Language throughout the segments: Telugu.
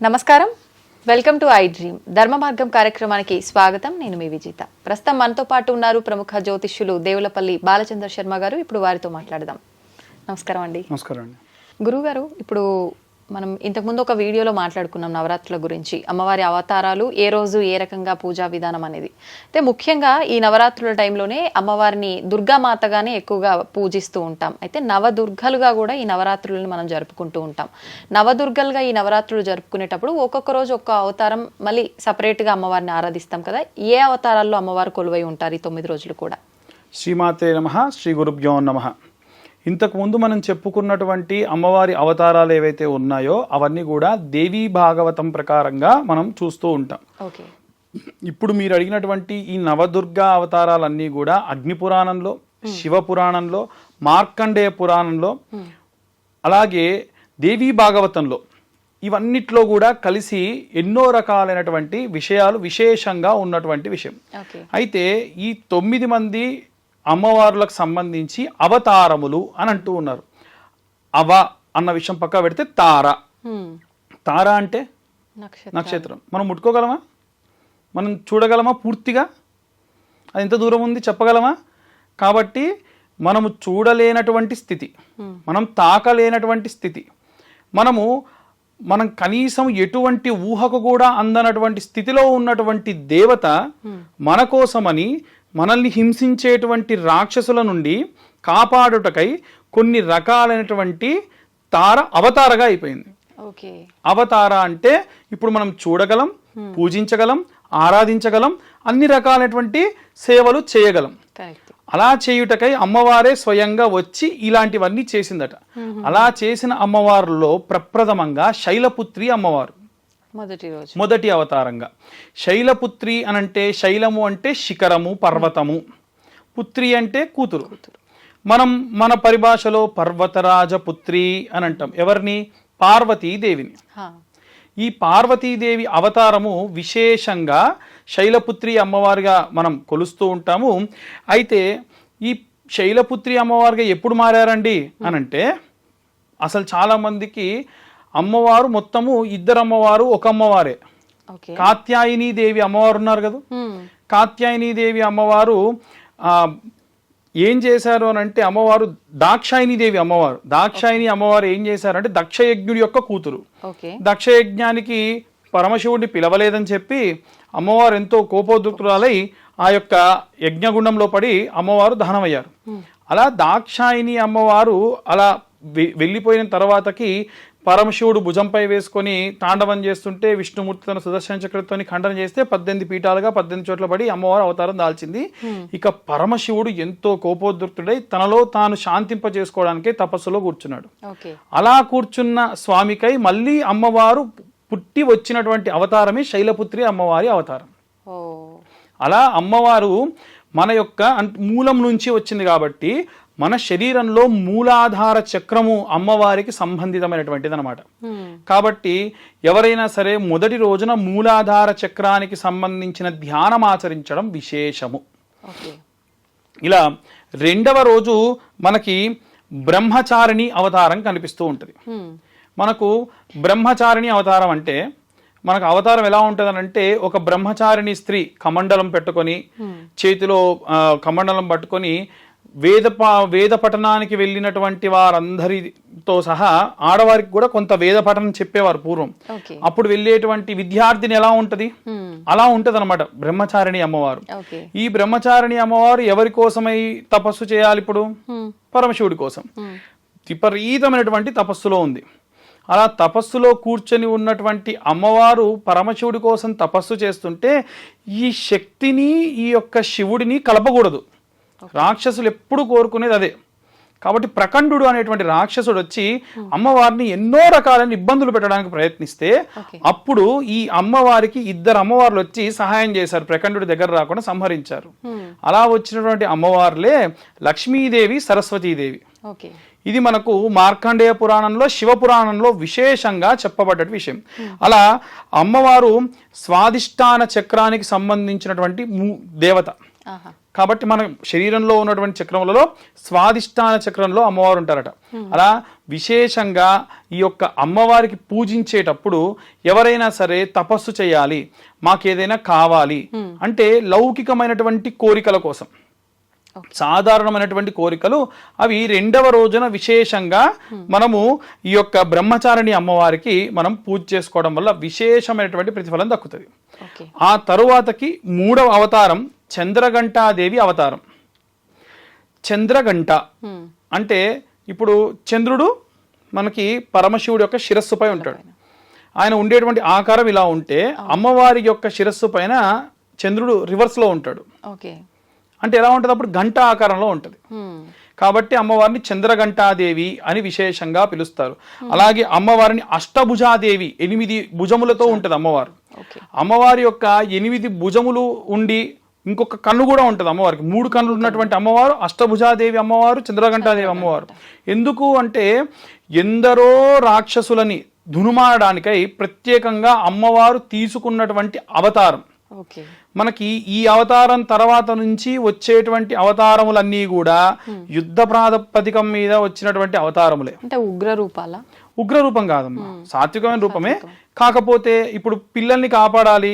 నమస్కారం, వెల్కమ్ టు ఐ డ్రీమ్ ధర్మ మార్గం కార్యక్రమానికి స్వాగతం. నేను మీ విజిత. ప్రస్తుతం మనతో పాటు ఉన్నారు ప్రముఖ జ్యోతిష్యులు దేవులపల్లి బాలచంద్ర శర్మ గారు. ఇప్పుడు వారితో మాట్లాడదాం. నమస్కారం అండి. నమస్కారం అండి. గురువు గారు, ఇప్పుడు మనం ఇంతకుముందు ఒక వీడియోలో మాట్లాడుకున్నాం నవరాత్రుల గురించి, అమ్మవారి అవతారాలు, ఏ రోజు ఏ రకంగా పూజా విధానం అనేది. అయితే ముఖ్యంగా ఈ నవరాత్రుల టైంలోనే అమ్మవారిని దుర్గామాతగానే ఎక్కువగా పూజిస్తూ ఉంటాం. అయితే నవదుర్గలుగా కూడా ఈ నవరాత్రులను మనం జరుపుకుంటూ ఉంటాం. నవదుర్గలుగా ఈ నవరాత్రులు జరుపుకునేటప్పుడు ఒక్కొక్క రోజు ఒక్క అవతారం, మళ్ళీ సపరేట్గా అమ్మవారిని ఆరాధిస్తాం కదా. ఏ అవతారాల్లో అమ్మవారు కొలువై ఉంటారు ఈ 9 రోజులు కూడా? శ్రీమాతే నమః, శ్రీ గురుభ్యో నమః. ఇంతకుముందు మనం చెప్పుకున్నటువంటి అమ్మవారి అవతారాలు ఏవైతే ఉన్నాయో అవన్నీ కూడా దేవీ భాగవతం ప్రకారంగా మనం చూస్తూ ఉంటాం. ఓకే. ఇప్పుడు మీరు అడిగినటువంటి ఈ నవదుర్గా అవతారాలన్నీ కూడా అగ్ని పురాణంలో, శివ పురాణంలో, మార్కండేయ పురాణంలో, అలాగే దేవీ భాగవతంలో, ఇవన్నిట్లో కూడా కలిసి ఎన్నో రకాలైనటువంటి విషయాలు విశేషంగా ఉన్నటువంటి విషయం. అయితే ఈ 9 మంది అమ్మవారులకు సంబంధించి అవతారములు అని అంటూ ఉన్నారు. అవ అన్న విషయం పక్క పెడితే తార. తార అంటే నక్షత్రం. మనం ముట్టుకోగలమా? మనం చూడగలమా పూర్తిగా? అది ఎంత దూరం ఉంది చెప్పగలమా? కాబట్టి మనము చూడలేనటువంటి స్థితి, మనం తాకలేనటువంటి స్థితి, మనం కనీసం ఎటువంటి ఊహకు కూడా అందనటువంటి స్థితిలో ఉన్నటువంటి దేవత మన కోసమని మనల్ని హింసించేటువంటి రాక్షసుల నుండి కాపాడుటకై కొన్ని రకాలైనటువంటి తార అవతారగా అయిపోయింది. అవతార అంటే ఇప్పుడు మనం చూడగలం, పూజించగలం, ఆరాధించగలం, అన్ని రకాలైనటువంటి సేవలు చేయగలం. అలా చేయుటకై అమ్మవారే స్వయంగా వచ్చి ఇలాంటివన్నీ చేసిందట. అలా చేసిన అమ్మవారిలో ప్రప్రథమంగా శైలపుత్రి అమ్మవారు మొదటి అవతారంగా. శైలపుత్రి అనంటే, శైలము అంటే శిఖరము, పర్వతము, పుత్రి అంటే కూతురు. మన పరిభాషలో పర్వతరాజపుత్రి అని అంటాం. ఎవరిని? పార్వతీదేవిని. ఈ పార్వతీదేవి అవతారము విశేషంగా శైలపుత్రి అమ్మవారిగా మనం కొలుస్తూ ఉంటాము. అయితే ఈ శైలపుత్రి అమ్మవారిగా ఎప్పుడు మారారండి అనంటే, అసలు చాలా మందికి అమ్మవారు మొత్తము 2 అమ్మవారు, ఒక అమ్మవారే. కాత్యాయని దేవి అమ్మవారు ఉన్నారు కదా. కాత్యాయని దేవి అమ్మవారు ఏం చేశారు అని అంటే, అమ్మవారు దాక్షాయిని దేవి అమ్మవారు. దాక్షాయిని అమ్మవారు ఏం చేశారంటే, దక్షయజ్ఞుడి యొక్క కూతురు. దక్షయజ్ఞానికి పరమశివుడిని పిలవలేదని చెప్పి అమ్మవారు ఎంతో కోపోద్రిక్తురాలై ఆ యొక్క యజ్ఞగుండంలో పడి అమ్మవారు దహనమయ్యారు. అలా దాక్షాయిని అమ్మవారు అలా వెళ్ళిపోయిన తర్వాతకి పరమశివుడు భుజంపై వేసుకొని తాండవం చేస్తుంటే విష్ణుమూర్తి తన సుదర్శన చక్రంతో ఖండన చేస్తే 18 పీఠాలుగా 18 చోట్ల పడి అమ్మవారు అవతారం దాల్చింది. ఇక పరమశివుడు ఎంతో కోపోద్రిక్తుడై తనలో తాను శాంతింప చేసుకోవడానికి తపస్సులో కూర్చున్నాడు. అలా కూర్చున్న స్వామికై మళ్ళీ అమ్మవారు పుట్టి వచ్చినటువంటి అవతారమే శైలపుత్రి అమ్మవారి అవతారం. అలా అమ్మవారు మన యొక్క మూలం నుంచి వచ్చింది కాబట్టి మన శరీరంలో మూలాధార చక్రము అమ్మవారికి సంబంధితమైనటువంటిది అనమాట. కాబట్టి ఎవరైనా సరే మొదటి రోజున మూలాధార చక్రానికి సంబంధించిన ధ్యానం ఆచరించడం విశేషము. ఇలా 2వ రోజు మనకి బ్రహ్మచారిణి అవతారం కనిపిస్తూ ఉంటుంది. మనకు బ్రహ్మచారిణి అవతారం అంటే, మనకు అవతారం ఎలా ఉంటుందనంటే, ఒక బ్రహ్మచారిణి స్త్రీ కమండలం పెట్టుకొని, చేతిలో కమండలం పట్టుకొని వేద పఠనానికి వెళ్ళినటువంటి వారందరితో సహా ఆడవారికి కూడా కొంత వేద పఠనం చెప్పేవారు పూర్వం. అప్పుడు వెళ్ళేటువంటి విద్యార్థిని ఎలా ఉంటది, అలా ఉంటది అనమాట బ్రహ్మచారిణి అమ్మవారు. ఈ బ్రహ్మచారిణి అమ్మవారు ఎవరి కోసమై తపస్సు చేయాలి? ఇప్పుడు పరమశివుడి కోసం విపరీతమైనటువంటి తపస్సులో ఉంది. అలా తపస్సులో కూర్చొని ఉన్నటువంటి అమ్మవారు పరమశివుడి కోసం తపస్సు చేస్తుంటే ఈ శక్తిని, ఈ యొక్క శివుడిని కలపకూడదు. రాక్షసులు ఎప్పుడు కోరుకునేది అదే. కాబట్టి ప్రకండుడు అనేటువంటి రాక్షసుడు వచ్చి అమ్మవారిని ఎన్నో రకాలైన ఇబ్బందులు పెట్టడానికి ప్రయత్నిస్తే అప్పుడు ఈ అమ్మవారికి 2 అమ్మవార్లు వచ్చి సహాయం చేశారు, ప్రకండుడి దగ్గర రాకుండా సంహరించారు. అలా వచ్చినటువంటి అమ్మవార్లే లక్ష్మీదేవి, సరస్వతీదేవి. ఇది మనకు మార్కండేయ పురాణంలో, శివ పురాణంలో విశేషంగా చెప్పబడ్డ విషయం. అలా అమ్మవారు స్వాదిష్టాన చక్రానికి సంబంధించినటువంటి దేవత. కాబట్టి మన శరీరంలో ఉన్నటువంటి చక్రములలో స్వాదిష్టాన చక్రంలో అమ్మవారు ఉంటారట. అలా విశేషంగా ఈ యొక్క అమ్మవారికి పూజించేటప్పుడు ఎవరైనా సరే తపస్సు చేయాలి, మాకేదైనా కావాలి అంటే లౌకికమైనటువంటి కోరికల కోసం, సాధారణమైనటువంటి కోరికలు అవి రెండవ రోజున విశేషంగా మనము ఈ యొక్క బ్రహ్మచారిణి అమ్మవారికి మనం పూజ చేసుకోవడం వల్ల విశేషమైనటువంటి ప్రతిఫలం దక్కుతుంది. ఆ తరువాతకి మూడవ అవతారం చంద్రఘంటాదేవి అవతారం. చంద్రఘంట అంటే ఇప్పుడు చంద్రుడు మనకి పరమశివుడి యొక్క శిరస్సుపై ఉంటాడు. ఆయన ఉండేటువంటి ఆకారం ఇలా ఉంటే అమ్మవారి యొక్క శిరస్సు పైన చంద్రుడు రివర్స్ లో ఉంటాడు. అంటే ఎలా ఉంటుంది, అప్పుడు గంట ఆకారంలో ఉంటుంది. కాబట్టి అమ్మవారిని చంద్రఘంటాదేవి అని విశేషంగా పిలుస్తారు. అలాగే అమ్మవారిని అష్టభుజాదేవి, 8 భుజములతో ఉంటుంది అమ్మవారు. అమ్మవారి యొక్క 8 భుజములు ఉండి ఇంకొక కన్ను కూడా ఉంటుంది అమ్మవారికి. 3 కన్నులు ఉన్నటువంటి అమ్మవారు అష్టభుజాదేవి అమ్మవారు, చంద్రఘంటాదేవి అమ్మవారు. ఎందుకు అంటే ఎందరో రాక్షసులని దునుమాడడానికై ప్రత్యేకంగా అమ్మవారు తీసుకున్నటువంటి అవతారం. మనకి ఈ అవతారం తర్వాత నుంచి వచ్చేటువంటి అవతారములన్నీ కూడా యుద్ధ ప్రాతిపదికం మీద వచ్చినటువంటి అవతారములే. అంటే ఉగ్ర రూపాల? ఉగ్ర రూపం కాదమ్మా, సాత్వికమైన రూపమే. కాకపోతే ఇప్పుడు పిల్లల్ని కాపాడాలి,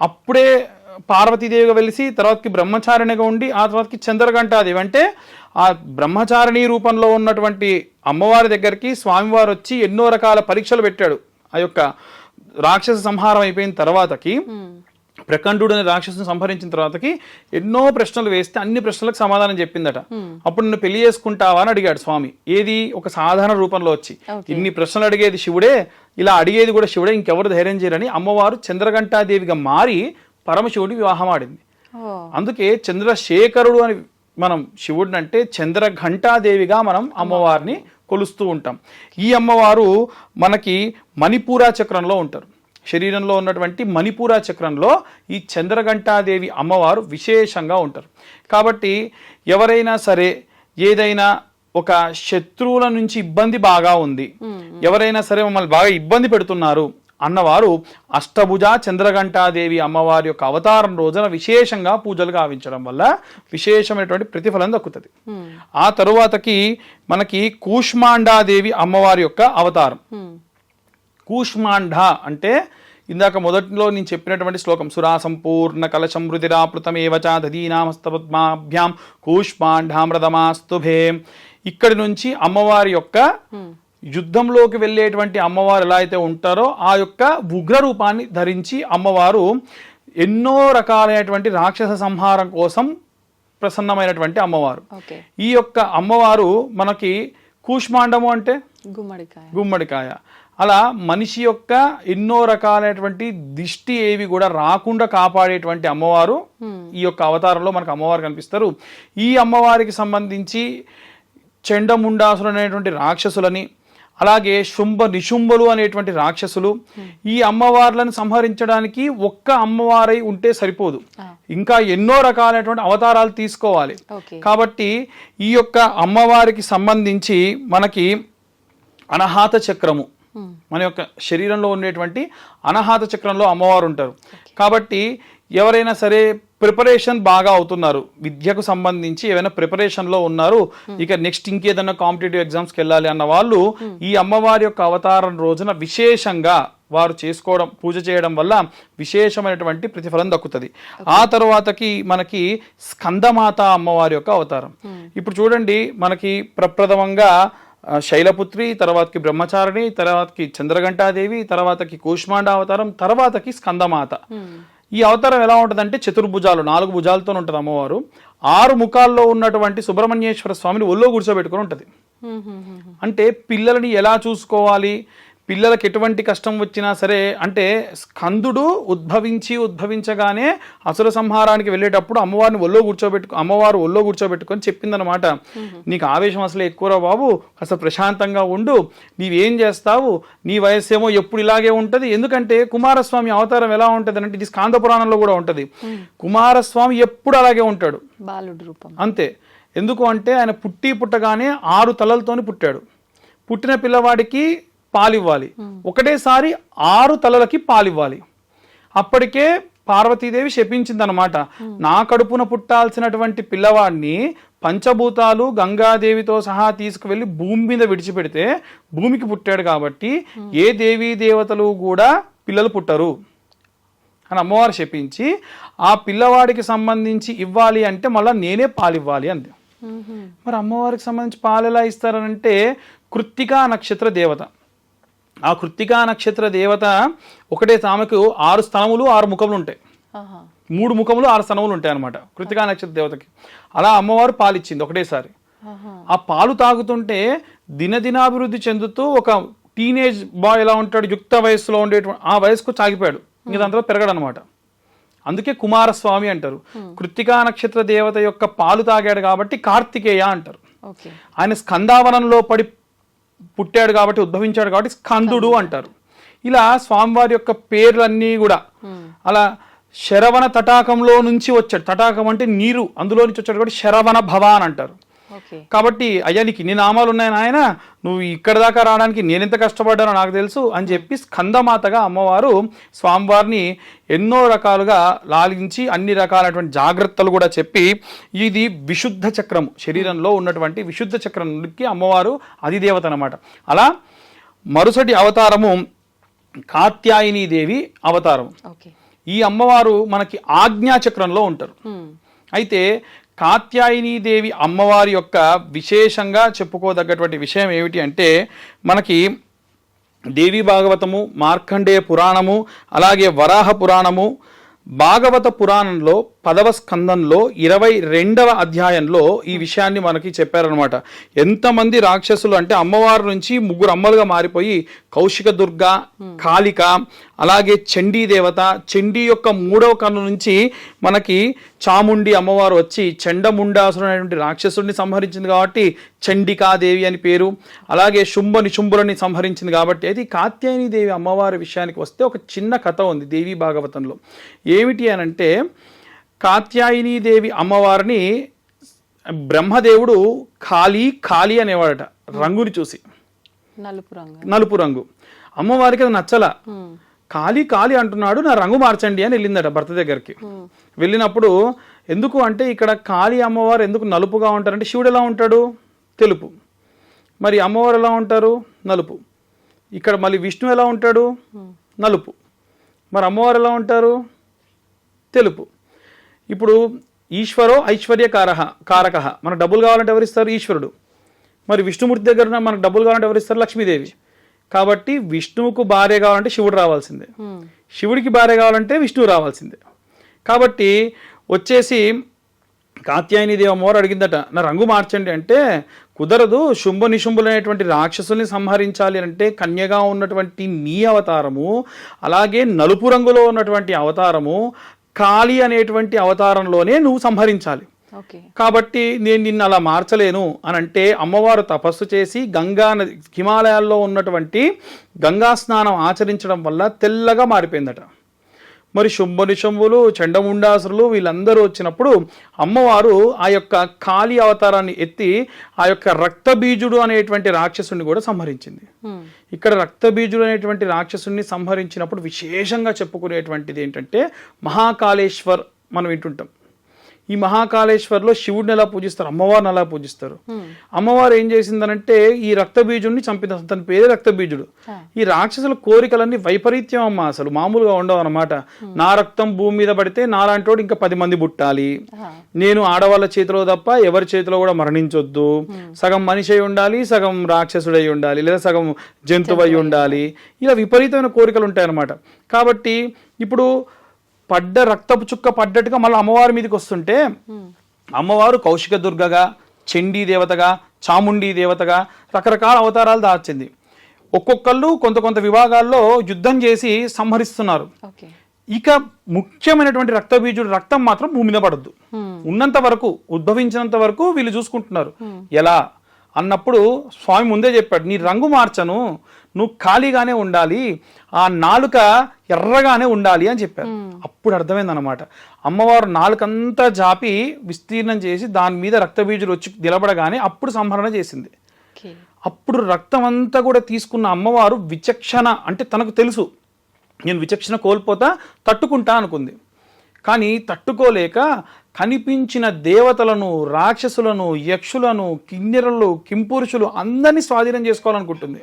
అప్పుడే పార్వతీదేవిగా వెలిసి తర్వాతకి బ్రహ్మచారిణిగా ఉండి ఆ తర్వాతకి చంద్రఘంటాదేవి అంటే ఆ బ్రహ్మచారిణి రూపంలో ఉన్నటువంటి అమ్మవారి దగ్గరికి స్వామివారు వచ్చి ఎన్నో రకాల పరీక్షలు పెట్టాడు. ఆ యొక్క రాక్షస సంహారం అయిపోయిన తర్వాతకి, ప్రకంఠుడు అనే రాక్షసుని సంహరించిన తర్వాతకి ఎన్నో ప్రశ్నలు వేస్తే అన్ని ప్రశ్నలకు సమాధానం చెప్పిందట. అప్పుడు నిన్ను పెళ్లి చేసుకుంటావా అని అడిగాడు స్వామి. ఏది, ఒక సాధారణ రూపంలో వచ్చి. ఇన్ని ప్రశ్నలు అడిగేది శివుడే, ఇలా అడిగేది కూడా శివుడే, ఇంకెవరు ధైర్యం చేయరని అమ్మవారు చంద్రఘంటాదేవిగా మారి పరమశివుడి వివాహం ఆడింది. అందుకే చంద్రశేఖరుడు అని మనం శివుడిని అంటే చంద్రఘంటాదేవిగా మనం అమ్మవారిని కొలుస్తూ ఉంటాం. ఈ అమ్మవారు మనకి మణిపూరా చక్రంలో ఉంటారు. శరీరంలో ఉన్నటువంటి మణిపూరా చక్రంలో ఈ చంద్రఘంటాదేవి అమ్మవారు విశేషంగా ఉంటారు. కాబట్టి ఎవరైనా సరే ఏదైనా ఒక శత్రువుల నుంచి ఇబ్బంది బాగా ఉంది, ఎవరైనా సరే మమ్మల్ని బాగా ఇబ్బంది పెడుతున్నారు అన్నవారు అష్టభుజ చంద్రఘంటాదేవి అమ్మవారి యొక్క అవతారం రోజున విశేషంగా పూజలు గావించడం వల్ల విశేషమైనటువంటి ప్రతిఫలం దక్కుతుంది. ఆ తరువాతకి మనకి కూష్మాండాదేవి అమ్మవారి యొక్క అవతారం. కూష్మాండ అంటే ఇందాక మొదట్లో నేను చెప్పినటువంటి శ్లోకం సురా సంపూర్ణ కలశం రుధిరాపృతమేవచ దధీనామస్తపద్మాభ్యాం కూష్మాండామృతమాస్తుభే. ఇక్కడి నుంచి అమ్మవారి యొక్క యుద్ధంలోకి వెళ్ళేటువంటి అమ్మవారు ఎలా అయితే ఉంటారో ఆ యొక్క ఉగ్ర రూపాన్ని ధరించి అమ్మవారు ఎన్నో రకాలైనటువంటి రాక్షస సంహారం కోసం ప్రసన్నమైనటువంటి అమ్మవారు. ఈ యొక్క అమ్మవారు మనకి కూష్మాండము అంటే గుమ్మడికాయ. అలా మనిషి యొక్క ఎన్నో రకాలైనటువంటి దిష్టి ఏవి కూడా రాకుండా కాపాడేటువంటి అమ్మవారు ఈ యొక్క అవతారంలో మనకు అమ్మవారు కనిపిస్తారు. ఈ అమ్మవారికి సంబంధించి చండముండాసులు అనేటువంటి రాక్షసులని, అలాగే శుంభ నిశుంభులు అనేటువంటి రాక్షసులు, ఈ అమ్మవార్లను సంహరించడానికి ఒక్క అమ్మవారై ఉంటే సరిపోదు, ఇంకా ఎన్నో రకాలైనటువంటి అవతారాలు తీసుకోవాలి. కాబట్టి ఈ యొక్క అమ్మవారికి సంబంధించి మనకి అనాహత చక్రము, మన యొక్క శరీరంలో ఉండేటువంటి అనాహత చక్రంలో అమ్మవారు ఉంటారు. కాబట్టి ఎవరైనా సరే ప్రిపరేషన్ బాగా అవుతున్నారు, విద్యకు సంబంధించి ఏమైనా ప్రిపరేషన్లో ఉన్నారు, ఇక నెక్స్ట్ ఇంకేదన్నా కాంపిటేటివ్ ఎగ్జామ్స్కి వెళ్ళాలి అన్న వాళ్ళు ఈ అమ్మవారి యొక్క అవతారం రోజున విశేషంగా వారు చేసుకోవడం, పూజ చేయడం వల్ల విశేషమైనటువంటి ప్రతిఫలం దక్కుతుంది. ఆ తర్వాతకి మనకి స్కందమాత అమ్మవారి యొక్క అవతారం. ఇప్పుడు చూడండి, మనకి ప్రప్రథమంగా శైలపుత్రి, తర్వాతకి బ్రహ్మచారిణి, తర్వాతకి చంద్రఘంటాదేవి, తర్వాతకి కూష్మాండ అవతారం, తర్వాతకి స్కందమాత. ఈ అవతారం ఎలా ఉంటుందంటే చతుర్భుజాలు, 4 భుజాలతో ఉంటుంది అమ్మవారు. 6 ముఖాల్లో ఉన్నటువంటి సుబ్రహ్మణ్యేశ్వర స్వామిని ఒళ్ళో కూర్చోబెట్టుకుని ఉంటుంది. అంటే పిల్లలని ఎలా చూసుకోవాలి, పిల్లలకి ఎటువంటి కష్టం వచ్చినా సరే, అంటే స్కందుడు ఉద్భవించగానే అసుర సంహారానికి వెళ్ళేటప్పుడు అమ్మవారిని అమ్మవారు ఒళ్ళో కూర్చోబెట్టుకొని చెప్పిందనమాట, నీకు ఆవేశం అసలు ఎక్కువరా బాబు, అసలు ప్రశాంతంగా ఉండు, నీవేం చేస్తావు, నీ వయస్సు ఏమో ఎప్పుడు ఇలాగే ఉంటుంది. ఎందుకంటే కుమారస్వామి అవతారం ఎలా ఉంటుంది అంటే ఇది స్కాంద పురాణంలో కూడా ఉంటుంది. కుమారస్వామి ఎప్పుడు అలాగే ఉంటాడు, బాలుడు రూపం అంతే. ఎందుకు అంటే ఆయన పుట్టగానే 6 తలలతోని పుట్టాడు. పుట్టిన పిల్లవాడికి పాలివ్వాలి, ఒకటేసారి 6 తలలకి పాలివ్వాలి. అప్పటికే పార్వతీదేవి శపించింది అనమాట. నా కడుపున పుట్టాల్సినటువంటి పిల్లవాడిని పంచభూతాలు గంగాదేవితో సహా తీసుకువెళ్ళి భూమి మీద విడిచిపెడితే భూమికి పుట్టాడు కాబట్టి ఏ దేవీ దేవతలు కూడా పిల్లలు పుట్టరు అని అమ్మవారు శపించి ఆ పిల్లవాడికి సంబంధించి ఇవ్వాలి అంటే మళ్ళీ నేనే పాలు ఇవ్వాలి అంది. మరి అమ్మవారికి సంబంధించి పాలు ఎలా ఇస్తారనంటే కృత్తికా నక్షత్ర దేవత. ఆ కృత్తికా నక్షత్ర దేవత ఒకటే ఆమెకు 6 స్తనములు 6 ముఖములు ఉంటాయి. 3 ముఖములు 6 స్తనములు ఉంటాయి అనమాట కృత్తికా నక్షత్ర దేవతకి. అలా అమ్మవారు పాలు ఇచ్చింది ఒకటేసారి. ఆ పాలు తాగుతుంటే దినదినాభివృద్ధి చెందుతూ ఒక టీనేజ్ బాయ్ ఎలా ఉంటాడు, యుక్త వయస్సులో ఉండేటువంటి ఆ వయసుకు చాగిపోయాడు. ఇంక దాంట్లో పెరగడు అనమాట. అందుకే కుమారస్వామి అంటారు. కృత్తికా నక్షత్ర దేవత యొక్క పాలు తాగాడు కాబట్టి కార్తికేయ అంటారు. ఆయన స్కందావనంలో పడి పుట్టాడు కాబట్టి ఉద్భవించాడు కాబట్టి స్కందుడు అంటారు. ఇలా స్వామివారి యొక్క పేర్లన్నీ కూడా అలా శరవణ తటాకంలో నుంచి వచ్చాడు. తటాకం అంటే నీరు, అందులో నుంచి వచ్చాడు కాబట్టి శరవణ భవ అని అంటారు. కాబట్టి అయ్యా నీకు ఇన్ని నామాలు ఉన్నాయి నాయన, నువ్వు ఇక్కడ దాకా రావడానికి నేనెంత కష్టపడ్డానో నాకు తెలుసు అని చెప్పి స్కందమాతగా అమ్మవారు స్వామివారిని ఎన్నో రకాలుగా లాలించి అన్ని రకాలైనటువంటి జాగ్రత్తలు కూడా చెప్పి ఇది విశుద్ధ చక్రము, శరీరంలో ఉన్నటువంటి విశుద్ధ చక్రంకి అమ్మవారు అధిదేవత అన్నమాట. అలా మరుసటి అవతారము కాత్యాయని దేవి అవతారం. ఈ అమ్మవారు మనకి ఆజ్ఞాచక్రంలో ఉంటారు. అయితే కాత్యాయని దేవి అమ్మవారి యొక్క విశేషంగా చెప్పుకోదగ్గటువంటి విషయం ఏమిటి అంటే మనకి దేవి భాగవతము, మార్కండేయ పురాణము, అలాగే వరాహ పురాణము, భాగవత పురాణంలో 10వ స్కందంలో 22వ అధ్యాయంలో ఈ విషయాన్ని మనకి చెప్పారనమాట. ఎంతమంది రాక్షసులు అంటే అమ్మవారి నుంచి 3 అమ్మలుగా మారిపోయి కౌశిక దుర్గ, కాళిక, అలాగే చండీ దేవత, చండీ యొక్క 3వ కన్ను నుంచి మనకి చాముండి అమ్మవారు వచ్చి చండముండాసురు అనేటువంటి రాక్షసుడిని సంహరించింది కాబట్టి చండికాదేవి అని పేరు. అలాగే శుంభ నిశుంభులని సంహరించింది కాబట్టి. అయితే ఈ కాత్యాయని దేవి అమ్మవారి విషయానికి వస్తే ఒక చిన్న కథ ఉంది దేవి భాగవతంలో. ఏమిటి అనంటే కాత్యాయని దేవి అమ్మవారిని బ్రహ్మదేవుడు కాళీ అనేవాడట రంగుని చూసి, నలుపు రంగు. అమ్మవారికి అది నచ్చల. కాళీ అంటున్నాడు, నా రంగు మార్చండి అని వెళ్ళిందట భర్త దగ్గరికి. వెళ్ళినప్పుడు ఎందుకు అంటే ఇక్కడ కాళీ అమ్మవారు ఎందుకు నలుపుగా ఉంటారంటే శివుడు ఎలా ఉంటాడు, తెలుపు. మరి అమ్మవారు ఎలా ఉంటారు, నలుపు. ఇక్కడ మళ్ళీ విష్ణు ఎలా ఉంటాడు, నలుపు. మరి అమ్మవారు ఎలా ఉంటారు, తెలుపు. ఇప్పుడు ఈశ్వరో ఐశ్వర్యకారక. మనకు డబ్బులు కావాలంటే ఎవరిస్తారు, ఈశ్వరుడు. మరి విష్ణుమూర్తి దగ్గర మనకు డబ్బులు కావాలంటే ఎవరిస్తారు, లక్ష్మీదేవి. కాబట్టి విష్ణువుకు భార్య కావాలంటే శివుడు రావాల్సిందే, శివుడికి భార్య కావాలంటే విష్ణువు రావాల్సిందే. కాబట్టి వచ్చేసి కాత్యాయని దేవి అమ్మవారు అడిగిందట, నా రంగు మార్చండి అంటే కుదరదు, శుంభ నిశుంభులు అనేటువంటి రాక్షసుల్ని సంహరించాలి అంటే కన్యగా ఉన్నటువంటి నీ అవతారము, అలాగే నలుపు రంగులో ఉన్నటువంటి అవతారము కాళీ అనేటువంటి అవతారంలోనే నువ్వు సంహరించాలి. కాబట్టి నేను నిన్ను అలా మార్చలేను అని అంటే అమ్మవారు తపస్సు చేసి గంగా నది హిమాలయాల్లో ఉన్నటువంటి గంగా స్నానం ఆచరించడం వల్ల తెల్లగా మారిపోయిందట. మరి శుంభ నిశుంభులు, చండముండాసురులు వీళ్ళందరూ వచ్చినప్పుడు అమ్మవారు ఆ యొక్క కాళీ అవతారాన్ని ఎత్తి ఆ యొక్క రక్తబీజుడు అనేటువంటి రాక్షసుని కూడా సంహరించింది. ఇక్కడ రక్తబీజుడు అనేటువంటి రాక్షసుని సంహరించినప్పుడు విశేషంగా చెప్పుకునేటువంటిది ఏంటంటే మహాకాళేశ్వర్ మనం వింటుంటాం. ఈ మహాకాళేశ్వర్లో శివుడిని ఎలా పూజిస్తారు, అమ్మవారిని ఎలా పూజిస్తారు. అమ్మవారు ఏం చేసిందనంటే ఈ రక్తబీజుడిని చంపింది. తన పేరే రక్తబీజుడు. ఈ రాక్షసుల కోరికలన్నీ వైపరీత్యం అమ్మ, అసలు మామూలుగా ఉండవు అనమాట. నా రక్తం భూమి మీద పడితే నాలాంటోడు ఇంకా 10 మంది పుట్టాలి, నేను ఆడవాళ్ళ చేతిలో తప్ప ఎవరి చేతిలో కూడా మరణించొద్దు, సగం మనిషి అయి ఉండాలి, సగం రాక్షసుడై ఉండాలి, లేదా సగం జంతువు అయి ఉండాలి. ఇలా విపరీతమైన కోరికలు ఉంటాయన్నమాట. కాబట్టి ఇప్పుడు పడ్డ రక్తపు చుక్క పడ్డట్టుగా మళ్ళీ అమ్మవారి మీదకి వస్తుంటే అమ్మవారు కౌశిక దుర్గగా, చండీ దేవతగా, చాముండీ దేవతగా రకరకాల అవతారాలు దాచింది. ఒక్కొక్కళ్ళు కొంత విభాగాల్లో యుద్ధం చేసి సంహరిస్తున్నారు. ఇక ముఖ్యమైనటువంటి రక్తబీజుడు రక్తం మాత్రం భూమి మీద పడద్దు. ఉన్నంత వరకు, ఉద్భవించినంత వరకు వీళ్ళు చూసుకుంటున్నారు. ఎలా అన్నప్పుడు స్వామి ముందే చెప్పాడు, నీ రంగు మార్చను, నువ్వు ఖాళీగానే ఉండాలి, ఆ నాలుక ఎర్రగానే ఉండాలి అని చెప్పారు. అప్పుడు అర్థమైంది అనమాట. అమ్మవారు నాలుకంతా జాపి విస్తీర్ణం చేసి దాని మీద రక్తబీజులు వచ్చి నిలబడగానే అప్పుడు సంహరణ చేసింది. అప్పుడు రక్తం అంతా కూడా తీసుకున్న అమ్మవారు విచక్షణ అంటే తనకు తెలుసు నేను విచక్షణ కోల్పోతా, తట్టుకుంటా అనుకుంది. కానీ తట్టుకోలేక కనిపించిన దేవతలను, రాక్షసులను, యక్షులను, కిన్నెరలు, కింపురుషులు అందరినీ స్వాధీనం చేసుకోవాలనుకుంటుంది.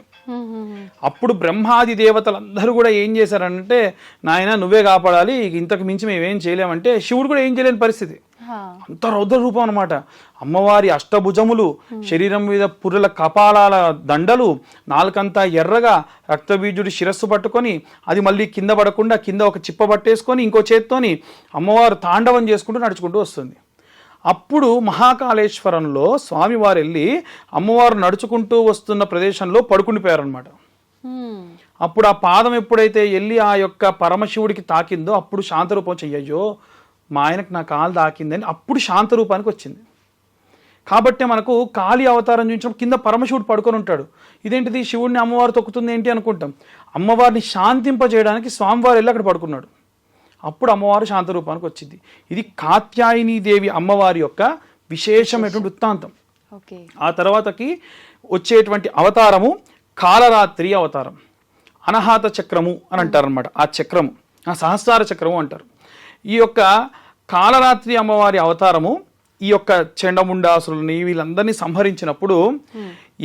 అప్పుడు బ్రహ్మాది దేవతలందరూ కూడా ఏం చేశారంటే, నాయన నువ్వే కాపాడాలి, ఇంతకు మించి మేమేం చేయలేమంటే శివుడు కూడా ఏం చేయలేని పరిస్థితి. అంత రౌద్ర రూపం అనమాట. అమ్మవారి అష్టభుజములు, శరీరం మీద పుర్రెల కపాలాల దండలు, నాలుకంతా ఎర్రగా, రక్తబీజుడి శిరస్సు పట్టుకొని అది మళ్ళీ కింద పడకుండా కింద ఒక చిప్ప పట్టేసుకొని ఇంకో చేత్తోని అమ్మవారు తాండవం చేసుకుంటూ నడుచుకుంటూ వస్తుంది. అప్పుడు మహాకాళేశ్వరంలో స్వామివారు వెళ్ళి అమ్మవారు నడుచుకుంటూ వస్తున్న ప్రదేశంలో పడుకుండిపోయారనమాట. అప్పుడు ఆ పాదం ఎప్పుడైతే వెళ్ళి ఆ యొక్క పరమశివుడికి తాకిందో అప్పుడు శాంతరూపం చెయ్యో మా ఆయనకు నా కాలు తాకిందని అప్పుడు శాంతరూపానికి వచ్చింది. కాబట్టి మనకు కాళీ అవతారం చూపించడం కింద పరమశివుడు పడుకొని ఉంటాడు. ఇదేంటిది శివుడిని అమ్మవారు తొక్కుతుంది ఏంటి అనుకుంటాం. అమ్మవారిని శాంతింపజేయడానికి స్వామివారు వెళ్ళి అక్కడ పడుకున్నాడు. అప్పుడు అమ్మవారు శాంతరూపానికి వచ్చింది. ఇది కాత్యాయని దేవి అమ్మవారి యొక్క విశేషమైనటువంటి వృత్తాంతం. ఆ తర్వాతకి వచ్చేటువంటి అవతారము కాలరాత్రి అవతారం. అనాహత చక్రము అని అంటారు అనమాట. ఆ చక్రము ఆ సహస్రార చక్రము అంటారు. ఈ యొక్క కాలరాత్రి అమ్మవారి అవతారము ఈ యొక్క చెండముండాసురులని వీళ్ళందరినీ సంహరించినప్పుడు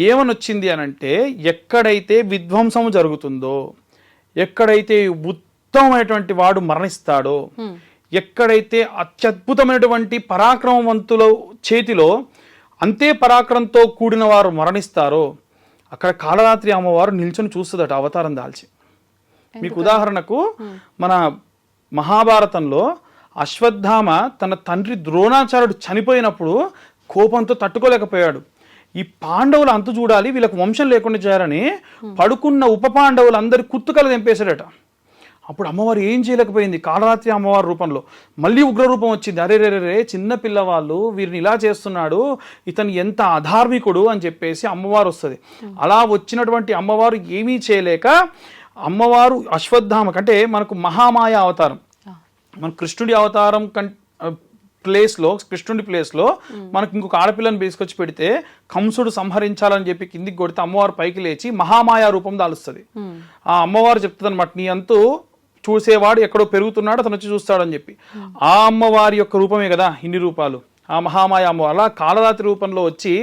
ఏమనొచ్చింది అనంటే, ఎక్కడైతే విధ్వంసము జరుగుతుందో, ఎక్కడైతే ఉత్తమమైనటువంటి వాడు మరణిస్తాడో, ఎక్కడైతే అత్యద్భుతమైనటువంటి పరాక్రమవంతుల చేతిలో అంతే పరాక్రమంతో కూడిన వారు మరణిస్తారో అక్కడ కాలరాత్రి అమ్మవారు నిల్చొని చూస్తుందట అవతారం దాల్చి. మీకు ఉదాహరణకు మన మహాభారతంలో అశ్వత్థామ తన తండ్రి ద్రోణాచార్యుడు చనిపోయినప్పుడు కోపంతో తట్టుకోలేకపోయాడు. ఈ పాండవులు అంతు చూడాలి, వీళ్ళకు వంశం లేకుండా చేయాలని పడుకున్న ఉప పాండవులు అందరి కుత్తుకలు తెంపేశాడట. అప్పుడు అమ్మవారు ఏం చేయలేకపోయింది. కాలరాత్రి అమ్మవారి రూపంలో మళ్ళీ ఉగ్రరూపం వచ్చింది. అరే రే రే చిన్న పిల్లవాళ్ళు వీరిని ఇలా చేస్తున్నాడు, ఇతను ఎంత అధార్మికుడు అని చెప్పేసి అమ్మవారు వస్తుంది. అలా వచ్చినటువంటి అమ్మవారు ఏమీ చేయలేక అమ్మవారు అశ్వత్థామ కంటే మనకు మహామాయ అవతారం, మన కృష్ణుడి అవతారం కృష్ణుడి ప్లేస్లో మనకు ఇంకొక ఆడపిల్లని తీసుకొచ్చి పెడితే కంసుడు సంహరించాలని చెప్పి కిందికి కొడితే అమ్మవారు పైకి లేచి మహామాయ రూపం దాలుస్తుంది. ఆ అమ్మవారు చెప్తుంది అనమాట, నీ అంతు చూసేవాడు ఎక్కడో పెరుగుతున్నాడు అతను వచ్చి చూస్తాడని చెప్పి. ఆ అమ్మవారి యొక్క రూపమే కదా ఇన్ని రూపాలు, ఆ మహామాయ అమ్మవారు. అలా కాలరాత్రి రూపంలో వచ్చి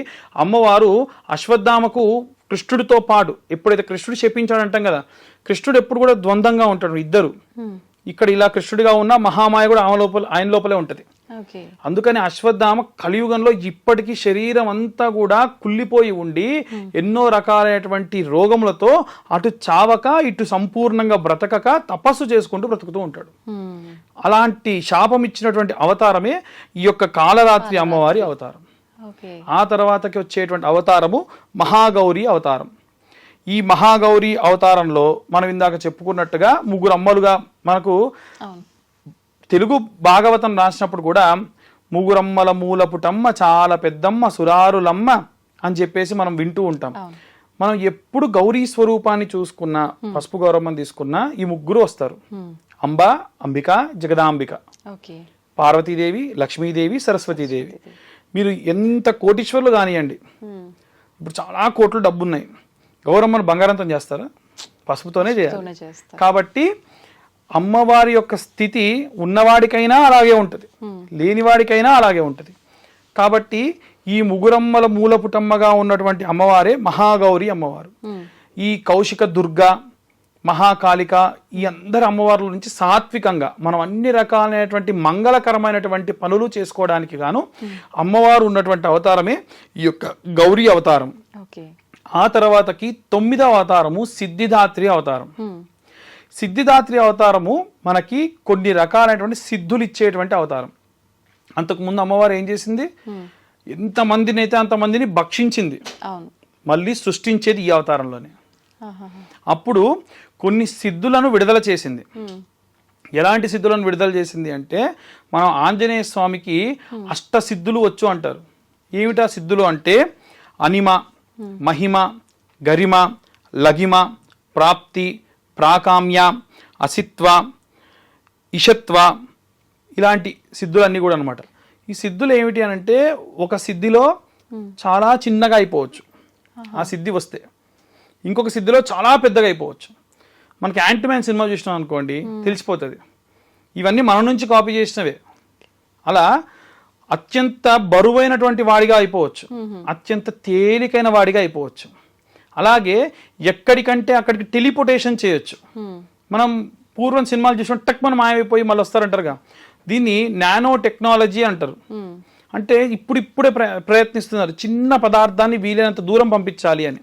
అమ్మవారు అశ్వత్థామకు కృష్ణుడితో పాటు ఎప్పుడైతే కృష్ణుడు శపించాడంటాం కదా, కృష్ణుడు ఎప్పుడు కూడా ద్వంద్వంగా ఉంటాడు. ఇద్దరు ఇక్కడ ఇలా కృష్ణుడిగా ఉన్న మహామాయ కూడా ఆయన లోపలే ఉంటది. అందుకని అశ్వత్థామ కలియుగంలో ఇప్పటికీ శరీరం అంతా కూడా కుళ్ళిపోయి ఉండి ఎన్నో రకాలైనటువంటి రోగములతో అటు చావక ఇటు సంపూర్ణంగా బ్రతకక తపస్సు చేసుకుంటూ బ్రతుకుతూ ఉంటాడు. అలాంటి శాపం ఇచ్చినటువంటి అవతారమే ఈ యొక్క కాలరాత్రి అమ్మవారి అవతారం. ఆ తర్వాతకి వచ్చేటువంటి అవతారము మహాగౌరి అవతారం. ఈ మహాగౌరి అవతారంలో మనం ఇందాక చెప్పుకున్నట్టుగా ముగ్గురు అమ్మలుగా మనకు తెలుగు భాగవతం రాసినప్పుడు కూడా ముగ్గురమ్మల మూలపుటమ్మ చాలా పెద్దమ్మ సురారులమ్మ అని చెప్పేసి మనం వింటూ ఉంటాం. మనం ఎప్పుడు గౌరీ స్వరూపాన్ని చూసుకున్నా, పసుపు గౌరమ్మని తీసుకున్నా ఈ ముగ్గురు వస్తారు. అంబ, అంబిక, జగదాంబిక, పార్వతీదేవి, లక్ష్మీదేవి, సరస్వతీదేవి. మీరు ఎంత కోటీశ్వర్లు కానివ్వండి, ఇప్పుడు చాలా కోట్లు డబ్బున్నాయి, గౌరమ్మను బంగారంతో చేస్తారా? పసుపుతోనే చేయాలి. కాబట్టి అమ్మవారి యొక్క స్థితి ఉన్నవాడికైనా అలాగే ఉంటుంది, లేనివాడికైనా అలాగే ఉంటుంది. కాబట్టి ఈ ముగురమ్మల మూలపుటమ్మగా ఉన్నటువంటి అమ్మవారే మహాగౌరి అమ్మవారు. ఈ కౌశిక దుర్గా, మహాకాళిక, ఈ అందరి అమ్మవార్ల నుంచి సాత్వికంగా మనం అన్ని రకాలైనటువంటి మంగళకరమైనటువంటి పనులు చేసుకోవడానికి గాను అమ్మవారు ఉన్నటువంటి అవతారమే ఈ యొక్క గౌరీ అవతారం. ఆ తర్వాతకి 9వ అవతారము సిద్ధిదాత్రి అవతారం. సిద్ధిదాత్రి అవతారము మనకి కొన్ని రకాలైనటువంటి సిద్ధులు ఇచ్చేటువంటి అవతారం. అంతకుముందు అమ్మవారు ఏం చేసింది? ఎంతమందిని అయితే అంతమందిని భక్షించింది, మళ్ళీ సృష్టించేది ఈ అవతారంలోనే. అప్పుడు కొన్ని సిద్ధులను విడుదల చేసింది. ఎలాంటి సిద్ధులను విడుదల చేసింది అంటే, మనం ఆంజనేయ స్వామికి అష్టసిద్ధులు వచ్చు అంటారు. ఏమిటా సిద్ధులు అంటే అనిమ, మహిమ, గరిమ, లఘిమ, ప్రాప్తి, ప్రాకామ్య, అసిత్వ, ఇషత్వ, ఇలాంటి సిద్ధులన్నీ కూడా అనమాట. ఈ సిద్ధులు ఏమిటి అని అంటే, ఒక సిద్ధిలో చాలా చిన్నగా అయిపోవచ్చు ఆ సిద్ధి వస్తే, ఇంకొక సిద్ధిలో చాలా పెద్దగా అయిపోవచ్చు. మనకి యాంటీమ్యాన్ సినిమా చూసినాం అనుకోండి, తెలిసిపోతుంది ఇవన్నీ మన నుంచి కాపీ చేసినవే. అలా అత్యంత బరువైనటువంటి వాడిగా అయిపోవచ్చు, అత్యంత తేలికైన వాడిగా అయిపోవచ్చు. అలాగే ఎక్కడికంటే అక్కడికి టెలిపోటేషన్ చేయొచ్చు. మనం పూర్వం సినిమాలు చూసిన టక్ మనం మాయమైపోయి మళ్ళీ వస్తారంటారుగా, దీన్ని నానో టెక్నాలజీ అంటారు. అంటే ఇప్పుడిప్పుడే ప్రయత్నిస్తున్నారు చిన్న పదార్థాన్ని వీలైనంత దూరం పంపించాలి అని.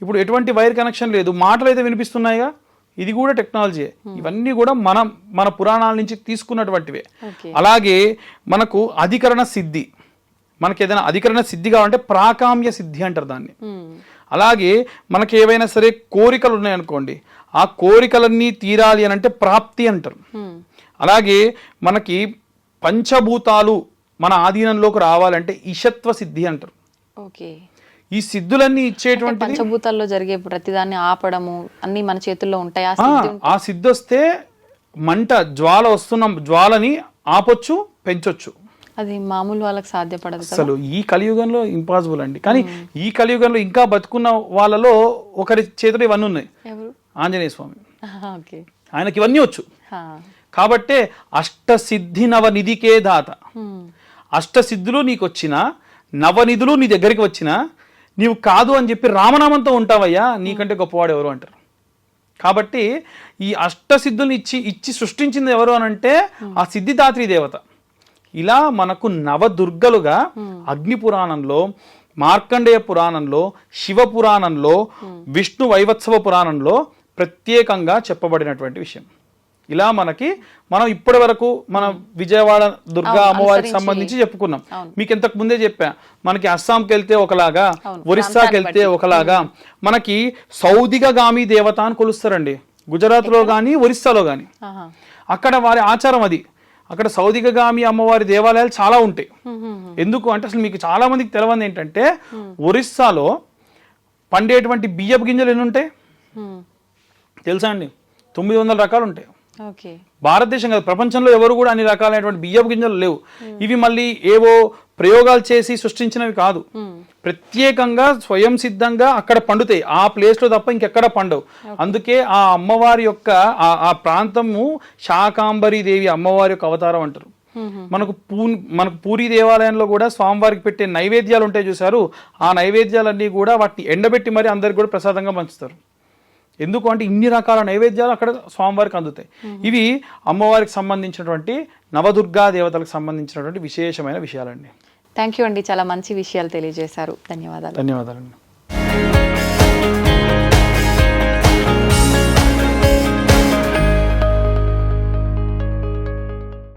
ఇప్పుడు ఎటువంటి వైర్ కనెక్షన్ లేదు, మాటలు అయితే వినిపిస్తున్నాయిగా, ఇది కూడా టెక్నాలజీ. ఇవన్నీ కూడా మన పురాణాల నుంచి తీసుకున్నటువంటివే. అలాగే మనకు అధికరణ సిద్ధి, మనకి ఏదైనా అధికరణ సిద్ధి కావాలంటే ప్రాకామ్య సిద్ధి అంటారు దాన్ని. అలాగే మనకి ఏవైనా సరే కోరికలు ఉన్నాయనుకోండి, ఆ కోరికలన్నీ తీరాలి అని అంటే ప్రాప్తి అంటారు. అలాగే మనకి పంచభూతాలు మన ఆధీనంలోకి రావాలంటే ఈశత్వ సిద్ధి అంటారు. ఈ సిద్ధులన్నీ ఇచ్చేటువంటి పంచభూతాల్లో జరిగే ప్రతిదాన్ని ఆపడము అన్ని మన చేతుల్లో ఉంటాయి. ఆ సిద్ధి వస్తే మంట జ్వాల వస్తున్న జ్వాలని ఆపొచ్చు, పెంచొచ్చు. అది మామూలు వాళ్ళకి సాధ్యపడదు అసలు. ఈ కలియుగంలో ఇంపాసిబుల్ అండి. కానీ ఈ కలియుగంలో ఇంకా బతుకున్న వాళ్ళలో ఒకరి చేతులు ఇవన్నీ ఉన్నాయి. ఆంజనేయ స్వామి, ఆయనకి ఇవన్నీ వచ్చు. కాబట్టే అష్టసిద్ధి నవనిధికే దాత. అష్టసిద్ధులు నీకు వచ్చినా, నవనిధులు నీ దగ్గరికి వచ్చినా నీవు కాదు అని చెప్పి రామనామంతో ఉంటావయ్యా, నీకంటే గొప్పవాడు ఎవరు అంటారు. కాబట్టి ఈ అష్టసిద్ధుల్ని ఇచ్చి సృష్టించింది ఎవరు అని అంటే ఆ సిద్ధిదాత్రి దేవత. ఇలా మనకు నవదుర్గలుగా అగ్ని పురాణంలో, మార్కండేయ పురాణంలో, శివ పురాణంలో, విష్ణు వైవత్సవ పురాణంలో ప్రత్యేకంగా చెప్పబడినటువంటి విషయం. ఇలా మనం ఇప్పటి వరకు మన విజయవాడ దుర్గా అమ్మవారికి సంబంధించి చెప్పుకున్నాం. మీకు ఇంతకు ముందే చెప్పా, మనకి అస్సాంకి వెళ్తే ఒకలాగా, ఒరిస్సాకి వెళ్తే ఒకలాగా, మనకి సౌదిగగామి దేవత అని కొలుస్తారండి. గుజరాత్లో కానీ ఒరిస్సాలో కానీ అక్కడ వారి ఆచారం అది. అక్కడ సౌదిగగామి అమ్మవారి దేవాలయాలు చాలా ఉంటాయి. ఎందుకు అంటే అసలు మీకు చాలా మందికి తెలియదు ఏంటంటే, ఒరిస్సాలో పండేటువంటి బియ్యపు గింజలు ఎన్ని ఉంటాయి తెలుసా అండి? 900 రకాలు ఉంటాయి. భారతదేశం కాదు, ప్రపంచంలో ఎవరు కూడా అన్ని రకాలైనటువంటి బియ్యపు గింజలు లేవు. ఇవి మళ్ళీ ఏవో ప్రయోగాలు చేసి సృష్టించినవి కాదు, ప్రత్యేకంగా స్వయం సిద్ధంగా అక్కడ పండుతాయి. ఆ ప్లేస్ లో తప్ప ఇంకెక్కడ పండవు. అందుకే ఆ అమ్మవారి యొక్క ఆ ప్రాంతము శాకాంబరి దేవి అమ్మవారి యొక్క అవతారం అంటారు. మనకు పూరి దేవాలయంలో కూడా స్వామివారికి పెట్టే నైవేద్యాలు ఉంటాయి చూసారు, ఆ నైవేద్యాలన్నీ కూడా వాటిని ఎండబెట్టి మరి అందరికి కూడా ప్రసాదంగా పంచుతారు. ఎందుకు అంటే ఇన్ని రకాల నైవేద్యాలు అక్కడ స్వామివారికి అందుతాయి. ఇవి అమ్మవారికి సంబంధించినటువంటి నవదుర్గా దేవతలకు సంబంధించినటువంటి విశేషమైన విషయాలండి. థ్యాంక్ యూ అండి, చాలా మంచి విషయాలు తెలియజేశారు. ధన్యవాదాలు. ధన్యవాదాలండి.